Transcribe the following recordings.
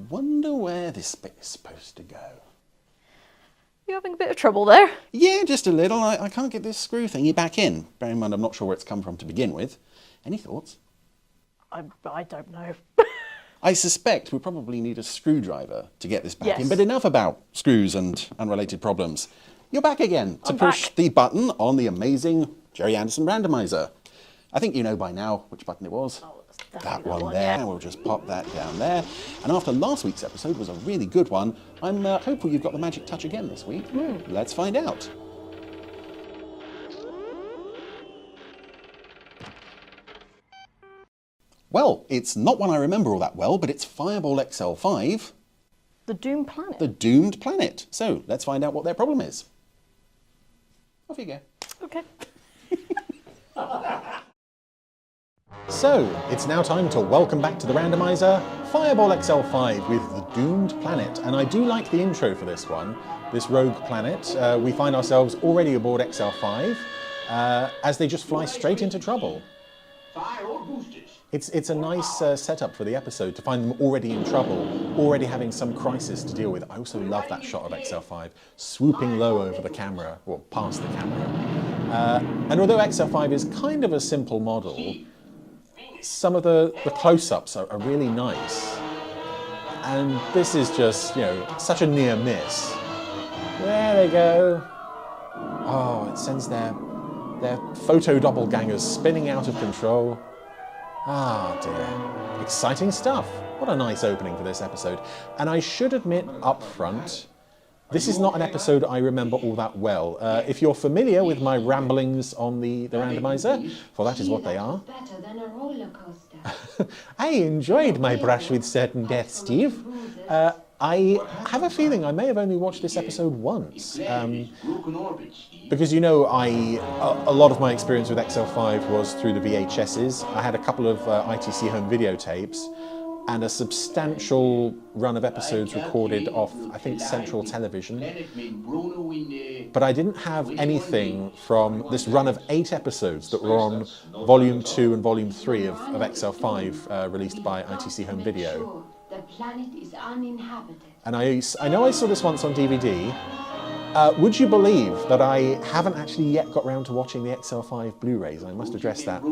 wonder where this bit is supposed to go. You having a bit of trouble there? Yeah, just a little. I can't get this screw thingy back in. Bear in mind, I'm not sure where it's come from to begin with. Any thoughts? I don't know. I suspect we probably need a screwdriver to get this back Yes. in, but enough about screws and unrelated problems. You're back again to I'm push back. the button on the amazing Jerry Anderson randomizer. I think you know by now which button it was. Oh, it's That definitely one that there. yeah. We'll just pop that down there. And after last week's episode was a really good one, I'm hopeful you've got the magic touch again this week. Let's find out. Well, it's not one I remember all that well, but it's Fireball XL5, The Doom Planet. the doomed planet. So let's find out what their problem is. Off you go. Okay. So, it's now time to welcome back to the randomizer Fireball XL5 with the Doomed Planet. And I do like the intro for this one, this rogue planet. We find ourselves already aboard XL5 as they just fly straight into trouble. Fire all boosters. It's a nice setup for the episode to find them already in trouble, already having some crisis to deal with. I also love that shot of XL5 swooping low over the camera, or past the camera. And although XL5 is kind of a simple model, some of the close-ups are really nice. And this is just, such a near miss. There they go. Oh, it sends their photo doppelgangers spinning out of control. Ah, dear. Exciting stuff. What a nice opening for this episode. And I should admit up front, this is not an episode I remember all that well. If you're familiar with my ramblings on the randomizer, for that is what they are. Better than a roller coaster. I enjoyed my brush with certain death, Steve. I have a feeling I may have only watched this episode once. Broken orbits, Steve. Because a lot of my experience with XL5 was through the VHSs. I had a couple of ITC home videotapes and a substantial run of episodes recorded off, I think, Central Television. But I didn't have anything from this run of 8 episodes that were on Volume 2 and Volume 3 of XL5 released by ITC Home Video. The planet is uninhabited. And I know I saw this once on DVD. Would you believe that I haven't actually yet got round to watching the XL5 Blu-rays? I must address that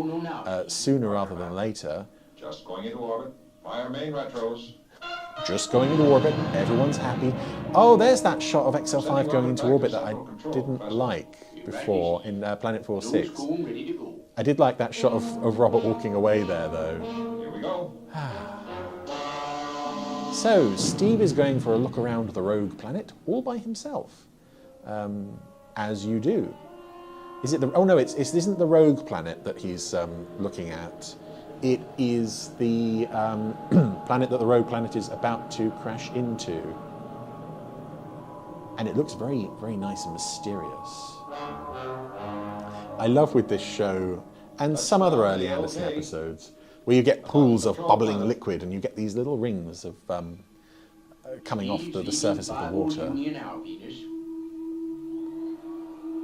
sooner rather than later. Just going into orbit. Fire main retros. Just going into orbit, everyone's happy. Oh, there's that shot of XL5 going into orbit that I didn't like before in Planet 46. Ready to go. I did like that shot of Robert walking away there, though. Here we go. So, Steve is going for a look around the rogue planet all by himself. As you do. Is it the... Oh no, it isn't the rogue planet that he's looking at. It is the planet that the rogue planet is about to crash into. And it looks very, very nice and mysterious. I love with this show, and some other early Anderson episodes, where you get pools of bubbling liquid and you get these little rings of coming off the surface of the water.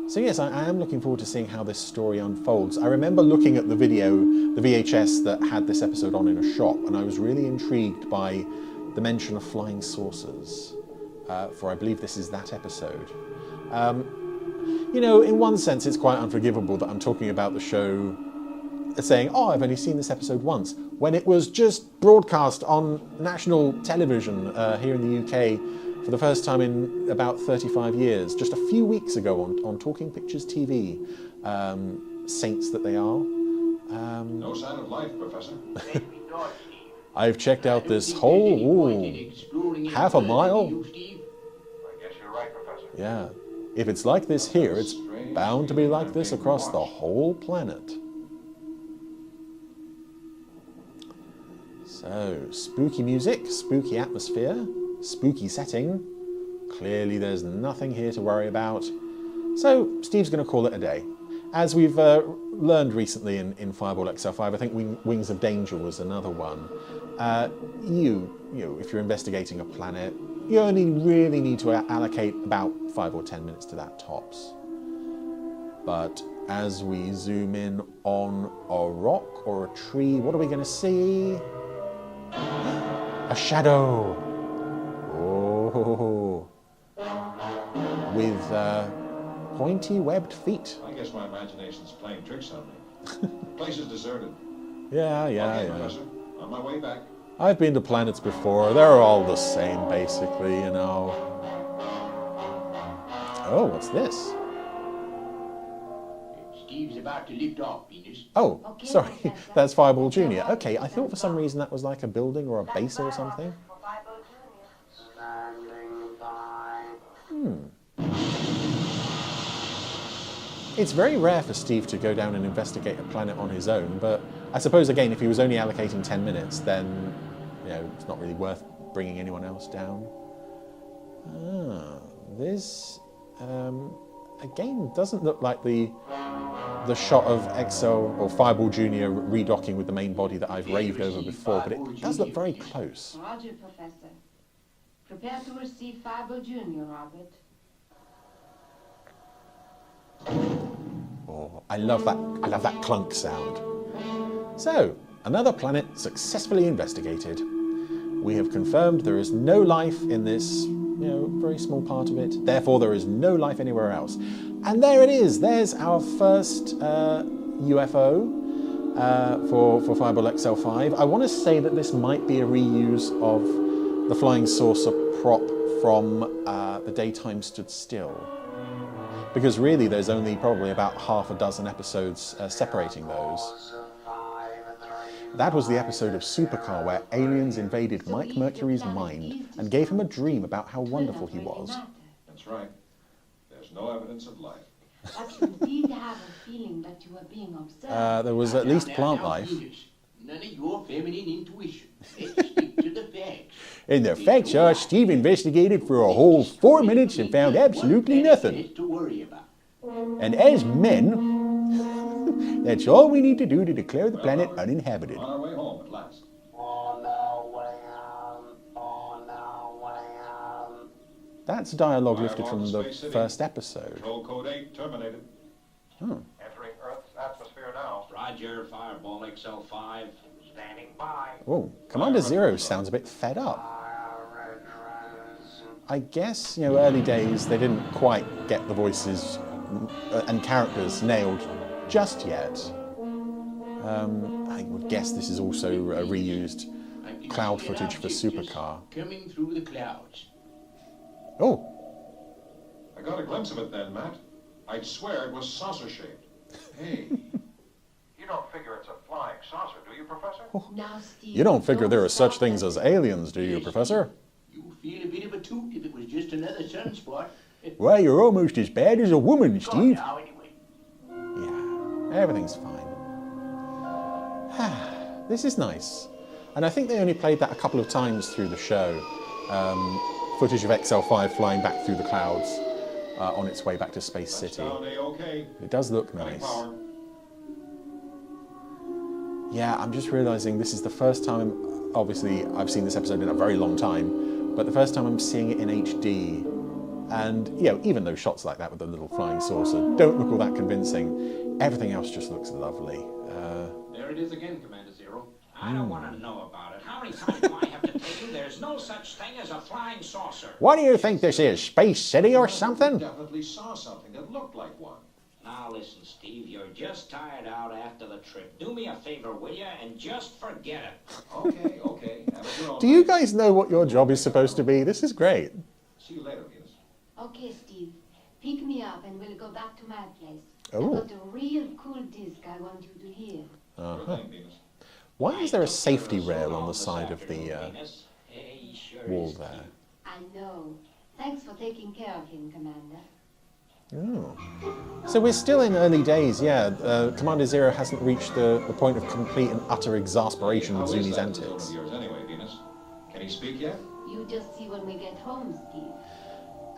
So yes, I am looking forward to seeing how this story unfolds. I remember looking at the video, the VHS that had this episode on in a shop, and I was really intrigued by the mention of flying saucers, for I believe this is that episode. In one sense it's quite unforgivable that I'm talking about the show saying, oh, I've only seen this episode once, when it was just broadcast on national television here in the UK for the first time in about 35 years, just a few weeks ago on Talking Pictures TV, saints that they are. No sign of life, Professor. I've checked out this whole half a mile. I guess you're right, Professor. Yeah, if it's like this here, it's bound to be like this across the whole planet. So, spooky music, spooky atmosphere, spooky setting. Clearly there's nothing here to worry about. So, Steve's going to call it a day. As we've learned recently in Fireball XL5, I think Wings of Danger was another one. If you're investigating a planet, you only really need to allocate about 5 or 10 minutes to that tops. But as we zoom in on a rock or a tree, what are we going to see? A shadow. Oh, with pointy webbed feet. I guess my imagination's playing tricks on me. The place is deserted. Yeah. Okay, Professor. On my way back. I've been to planets before. They're all the same, basically, you know. Oh, what's this? Steve's about to lift off, Venus. Oh, Okay, sorry. Professor. That's Fireball Jr. Okay, I thought for some reason that was like a building or a base or something. It's very rare for Steve to go down and investigate a planet on his own, but I suppose, again, if he was only allocating 10 minutes, then, you know, it's not really worth bringing anyone else down. This, again, doesn't look like the shot of XL or Fireball Jr. redocking with the main body that I've raved over before, but it does look very close. Roger, Professor. Prepare to receive Fireball Jr., Robert. Oh, I love that clunk sound. So, another planet successfully investigated. We have confirmed there is no life in this, very small part of it. Therefore, there is no life anywhere else. And there it is. There's our first UFO for Fireball XL5. I want to say that this might be a reuse of the flying saucer prop from The Daytime Stood Still. Because really, there's only probably about half a dozen episodes separating those. That was the episode of Supercar where aliens invaded Mike Mercury's mind and gave him a dream about how wonderful he was. That's right. There's no evidence of life. But you did have a feeling that you were being observed. There was at least plant life. Venus. None of your feminine intuition. Let's stick to the facts. And the facts are, Steve investigated for a whole 4 minutes and found absolutely nothing. To worry about. And as men, that's all we need to do to declare the planet uninhabited. On our way home at last. That's dialogue lifted from the first episode. Control code 8 terminated. Entering Earth's atmosphere now. Roger, Fireball XL5. Standing by. Oh, Commander Zero sounds a bit fed up. I guess, early days they didn't quite get the voices and characters nailed just yet. I would guess this is also reused cloud footage for Supercar. Coming through the clouds. Oh, I got a glimpse of it then, Matt. I'd swear it was saucer-shaped. Hey. You don't figure it's a flying saucer, do you, Professor? Now, Steve, you don't figure there are such stop things that. as aliens, do you, Professor? You feel a bit of a toot if it was just another sunspot. Well, you're almost as bad as a woman, Go Steve. now, anyway. Yeah, everything's fine. This is nice. And I think they only played that a couple of times through the show. Footage of XL5 flying back through the clouds on its way back to Space City. Touchdown A-OK. It does look Cutting nice. power. Yeah, I'm just realising this is the first time, obviously I've seen this episode in a very long time, but the first time I'm seeing it in HD. And, even those shots like that with the little flying saucer don't look all that convincing, everything else just looks lovely. There it is again, Commander Zero. I don't want to know about it. How many times do I have to tell you there's no such thing as a flying saucer? What do you think this is, Space City or something? Definitely saw something that looked like one. Now listen, Steve, you're just tired out after the trip. Do me a favor, will you, and just forget it. Okay. Have it your own Do you way. guys know what your job is supposed to be? This is great. See you later, Venus. Okay, Steve. Pick me up and we'll go back to my place. Oh. I've got a real cool disc I want you to hear. Sure thing, Venus. Why is there a safety rail on the side of the Venus. He sure wall is there? cute. I know. Thanks for taking care of him, Commander. Oh. So we're still in early days, yeah. Commander Zero hasn't reached the point of complete and utter exasperation How with is Zuni's that zone antics. of yours anyway, Venus? Can he speak yet? You just see when we get home, Steve.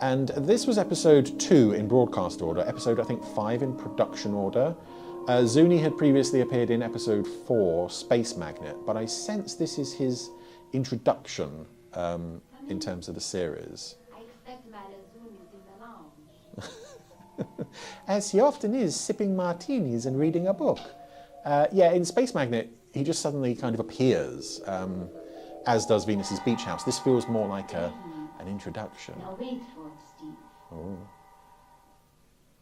And this was episode 2 in broadcast order, episode I think 5 in production order. Zuni had previously appeared in episode 4, Space Magnet, but I sense this is his introduction in terms of the series. I expect Malazuni's in the lounge. As he often is, sipping martinis and reading a book. Yeah, in Space Magnet, he just suddenly kind of appears, as does Venus's Beach House. This feels more like a An introduction. Now wait for it, Steve. Oh.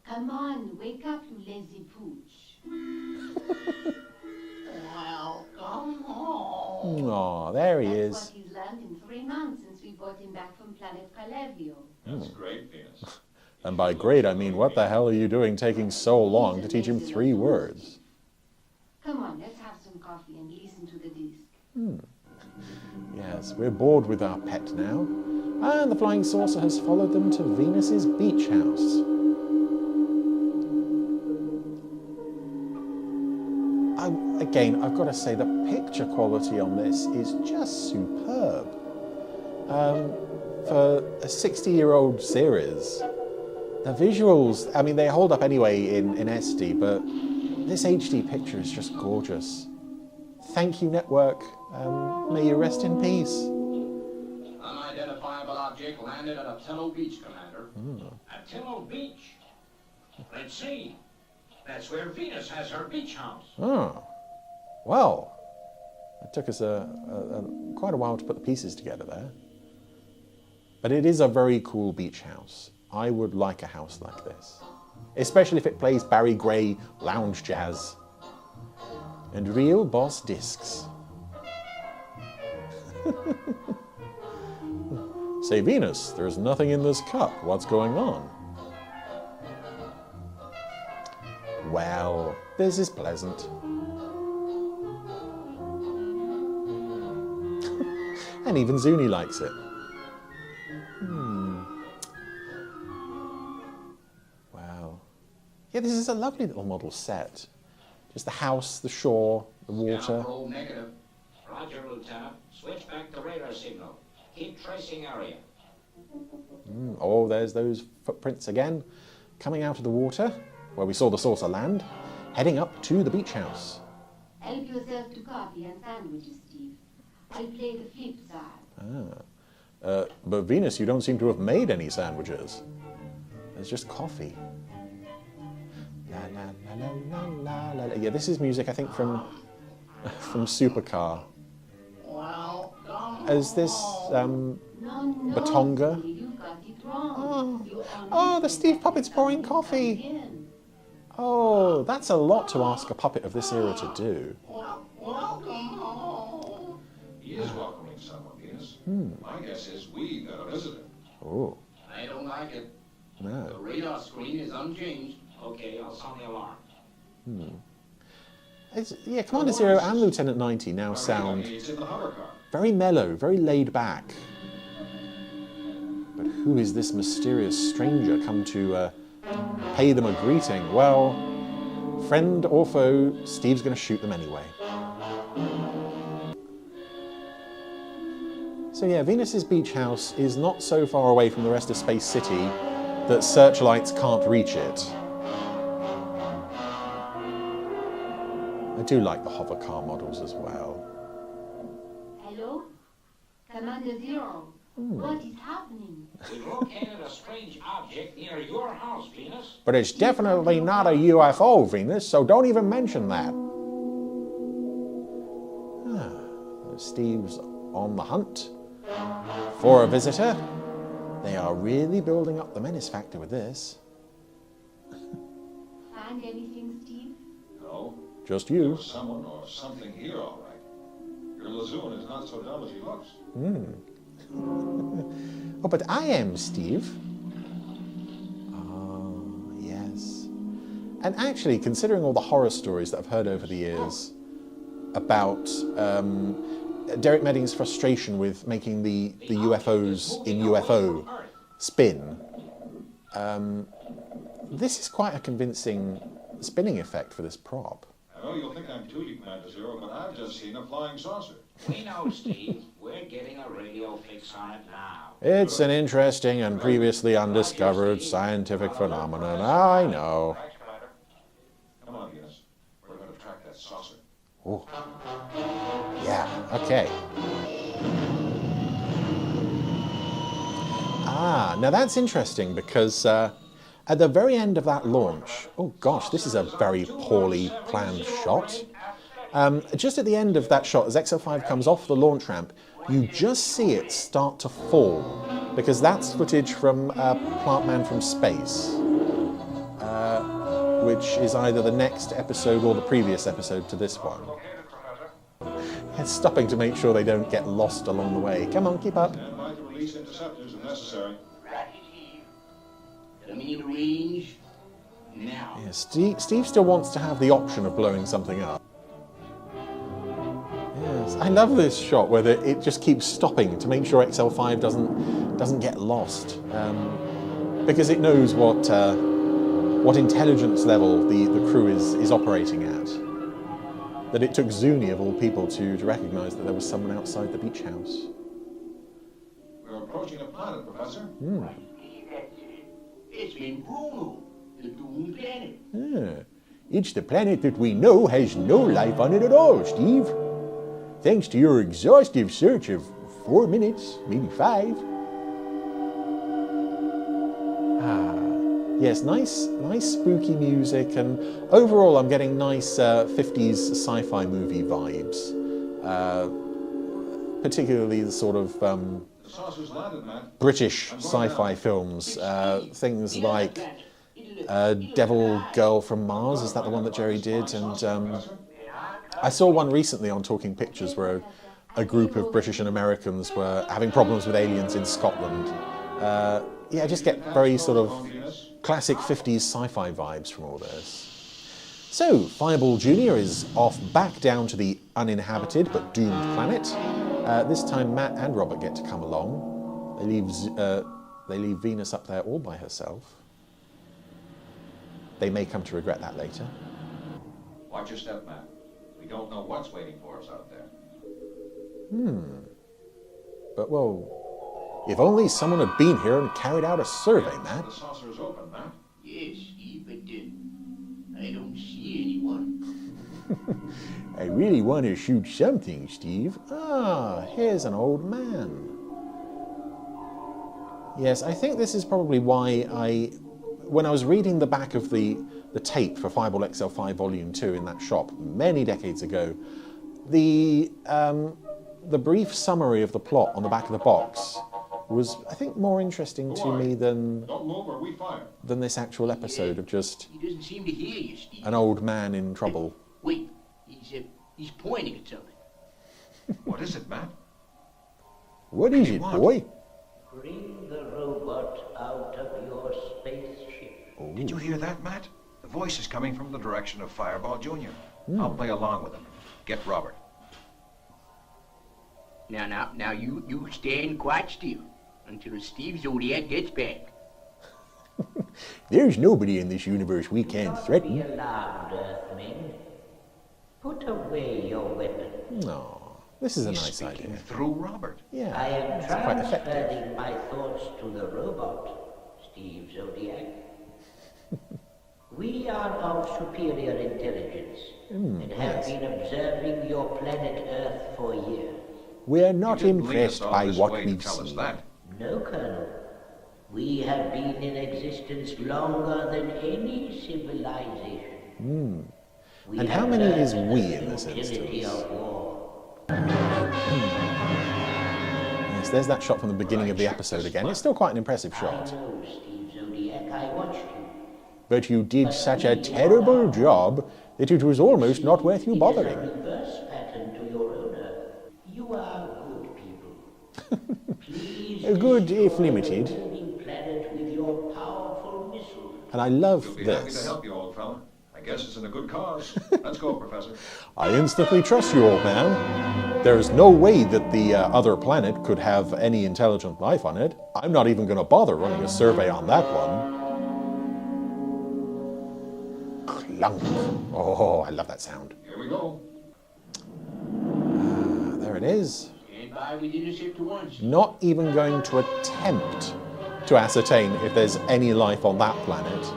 Come on, wake up, you lazy pooch. Welcome home. Aw, there he That's is. what he's learned in 3 months since we brought him back from planet Calevio. That's great, Venus. And by great, I mean, what the hell are you doing taking so long to teach him 3 words? Come on, let's have some coffee and listen to the disc. Yes, we're bored with our pet now. And the flying saucer has followed them to Venus's beach house. Again, I've got to say, the picture quality on this is just superb. For a 60-year-old series, the visuals, I mean, they hold up anyway in SD, but this HD picture is just gorgeous. Thank you, network. May you rest in peace. Unidentifiable object landed at Attillo Beach, Commander. Attillo Beach? Let's see. That's where Venus has her beach house. Oh, well, it took us quite a while to put the pieces together there. But it is a very cool beach house. I would like a house like this, especially if it plays Barry Gray lounge jazz and real Boss discs. Say, Venus, there's nothing in this cup. What's going on? Well, this is pleasant. And even Zuni likes it. Wow. Yeah, this is a lovely little model set. Just the house, the shore, the water. Roll negative. Roger, Lieutenant. Switch back to radar signal. Keep tracing area. Oh, there's those footprints again, coming out of the water, where we saw the saucer land, heading up to the beach house. Help yourself to coffee and sandwiches, Steve. I'll play the flip side. But Venus, you don't seem to have made any sandwiches. There's just coffee. La la la la la la la. Yeah, this is music I think from Supercar. Welcome. Is this No, Batonga? Steve, you got it wrong. You only Oh, the said Steve that puppet's pouring coffee. again. Oh, that's a lot to ask a puppet of this era to do. Welcome home. He is welcoming someone, Venus. My guess is we got a visitor. Oh, I don't like it. The no. radar screen is unchanged. Okay, I'll sound the alarm. Yeah, Commander Zero and Lieutenant 90 now It's sound in the hover car. very mellow, very laid back. But who is this mysterious stranger come to pay them a greeting? Well, friend or foe, Steve's going to shoot them anyway. So yeah, Venus's beach house is not so far away from the rest of Space City that searchlights can't reach it. I do like the hover car models as well. Hello? Commander Zero. What is happening? We located a strange object near your house, Venus. But it's definitely not a UFO, Venus, so don't even mention that. Steve's on the hunt for a visitor. They are really building up the menace factor with this. Find anything, Steve? No, Just you. there's someone or something here, all right. Your Lazoon is not so dumb as he looks. Oh, but I am Steve. Oh, yes. And actually, considering all the horror stories that I've heard over the years about Derek Medding's frustration with making the UFOs in UFO spin, this is quite a convincing spinning effect for this prop. I know you'll think I'm tooting, Commander Zero, but I've just seen a flying saucer. We know, Steve. We're getting a radio fix on it now. It's an interesting and previously undiscovered scientific phenomenon. I know. Thanks, Commander. Come on, Venus. We're going to track that saucer. Oh. Yeah, okay. Ah, now that's interesting because at the very end of that launch, oh gosh, this is a very poorly planned shot. Just at the end of that shot, as XL5 comes off the launch ramp, you just see it start to fall. because that's footage from Plant Man from Space, which is either the next episode or the previous episode to this one. It's stopping to make sure they don't get lost along the way. Come on, keep up. Stand by to release interceptors if necessary. Rocket Steve. Coming into range. Now. Yeah, Steve still wants to have the option of blowing something up. Yes, I love this shot where it just keeps stopping to make sure XL5 doesn't get lost, because it knows what intelligence level the crew is operating at. That it took Zuni of all people to recognise that there was someone outside the beach house. We're approaching a planet, Professor. It's been Bruno, the doomed planet. It's the planet that we know has no life on it at all, Steve. Thanks to your exhaustive search of 4 minutes, maybe 5. Yes, nice spooky music, and overall I'm getting nice 50s sci-fi movie vibes. Particularly the sort of The saucer's landed, Matt. British sci-fi films, things like Devil Girl from Mars, is that the one that Jerry did? And I saw one recently on Talking Pictures where a group of British and Americans were having problems with aliens in Scotland. Yeah, I just get very sort of classic 50s sci-fi vibes from all this. So, Fireball Jr. is off back down to the uninhabited but doomed planet. This time Matt and Robert get to come along. They leave Venus up there all by herself. They may come to regret that later. Watch your step, Matt. We don't know what's waiting for us out there. But, well, if only someone had been here and carried out a survey, Matt. The saucer's open, Matt. Yes, Steve, but I don't see anyone. I really want to shoot something, Steve. Ah, here's an old man. Yes, I think this is probably why when I was reading the back of the tape for Fireball XL5 Volume 2 in that shop many decades ago, the brief summary of the plot on the back of the box was, I think, more interesting to me than Don't move or we fire. this actual episode of just He doesn't seem to hear you, Steve. an old man in trouble. Wait, he's pointing at something. What is it, Matt? What is it, boy? Bring the robot out of your spaceship. Did you hear that, Matt? The voice is coming from the direction of Fireball Jr. I'll play along with him. Get Robert. Now, you stand quite still until Steve Zodiac gets back. There's nobody in this universe we can't Be threaten. alarmed, Earthmen. Put away your weapon. No, this is a He's nice speaking idea. through Robert. Yeah, I am it's quite effective. transferring my thoughts to the robot, Steve Zodiac. We are of superior intelligence and have been observing your planet Earth for years. We're not You didn't lead us impressed all by this what way to we've tell us seen. that. No, Colonel. We have been in existence longer than any civilization. We And how have many learned is we the in this futility instance? of war. Yes, there's that shot from the beginning of the episode again. It's still quite an impressive I shot. know, Steve Zodiac. I watched you. But you did such a terrible job that it was almost not worth you It is bothering. a reverse pattern to your own Earth. You are good people. Please Good, if destroy limited. the moving planet with your powerful missiles. And I love We'll be happy to this. help you, old fella. I guess it's in a good cause. Let's go, Professor. I instantly trust you, old man. There is no way that the other planet could have any intelligent life on it. I'm not even going to bother running a survey on that one. Clunk. Oh, I love that sound. Here we go. There it is. Stand by with interceptor once. Not even going to attempt to ascertain if there's any life on that planet.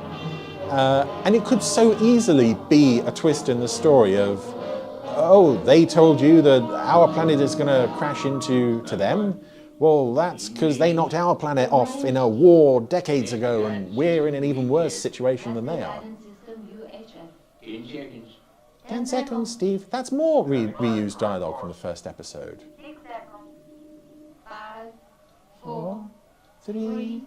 And it could so easily be a twist in the story of, oh, they told you that our planet is going to crash into them. Well, that's because they knocked our planet off in a war decades ago, and we're in an even worse situation than they are. Guidance system UHF. 10 seconds. 10 seconds, Steve. That's more reused dialogue from the first episode. 6 seconds. 5, 4, 3,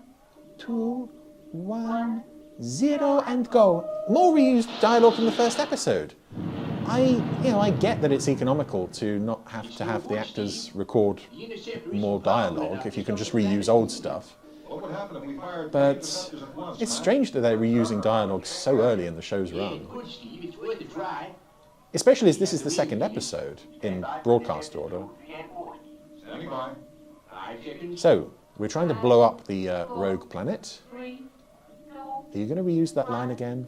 2, 1, 0, and go. More reused dialogue from the first episode. I get that it's economical to not have to have the actors record more dialogue if you can just reuse old stuff. What would happen if we fired But 3 producers at once, it's Matt? strange that they're reusing dialogue so early in the show's run. Good, Steve. It's worth a try. Especially as this is the second episode in broadcast order. Standing by. 5 seconds. So, we're trying to blow up the rogue planet. Are you going to reuse that line again?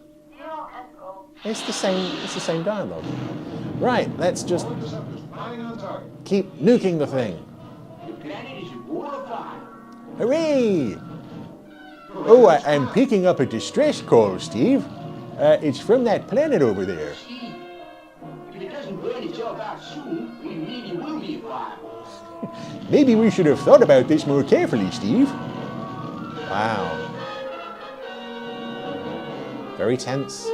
It's the same dialogue. Right, let's just Interceptors flying on target. keep nuking the thing. The planet is a ball of fire. Hooray! Oh, I'm picking up a distress call, Steve. It's from that planet over there. Steve, if it doesn't burn itself out soon, we really will be a fire. Maybe we should have thought about this more carefully, Steve. Wow. Very tense.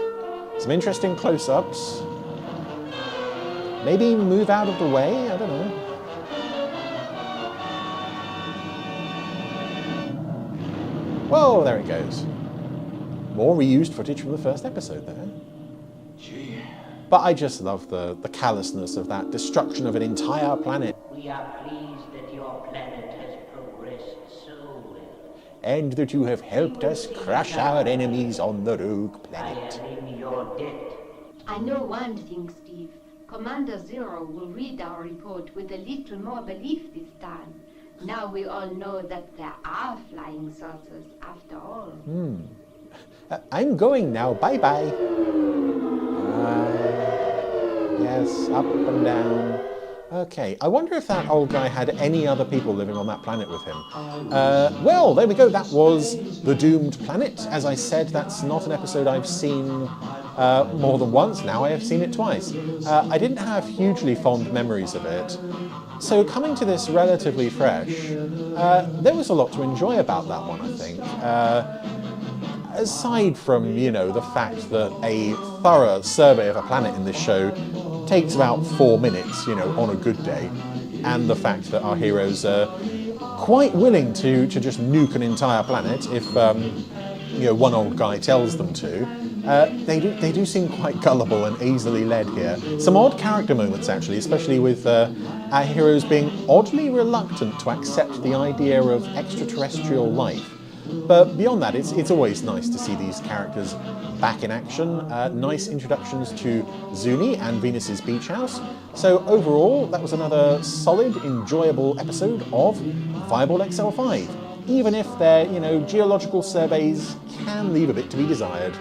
Some interesting close-ups. Maybe move out of the way? I don't know. Whoa, there it goes. More reused footage from the first episode there. Gee, But I just love the callousness of that destruction of an entire planet. We are pleased that your planet has progressed so well. And that you have helped us crush our enemies on the rogue I planet. am in your debt. I know one thing, Steve. Commander Zero will read our report with a little more belief this time. Now we all know that there are flying saucers after all. I'm going now. Bye-bye. Yes, up and down. Okay, I wonder if that old guy had any other people living on that planet with him. Well, there we go. That was The Doomed Planet. As I said, that's not an episode I've seen more than once now. I have seen it twice. I didn't have hugely fond memories of it. So coming to this relatively fresh, there was a lot to enjoy about that one, I think. Aside from, the fact that a thorough survey of a planet in this show takes about 4 minutes, on a good day, and the fact that our heroes are quite willing to just nuke an entire planet if, one old guy tells them to. They do seem quite gullible and easily led here. Some odd character moments, actually, especially with our heroes being oddly reluctant to accept the idea of extraterrestrial life. But beyond that, it's always nice to see these characters back in action. Nice introductions to Zuni and Venus's beach house. So overall, that was another solid, enjoyable episode of Fireball XL5. Even if their, geological surveys can leave a bit to be desired.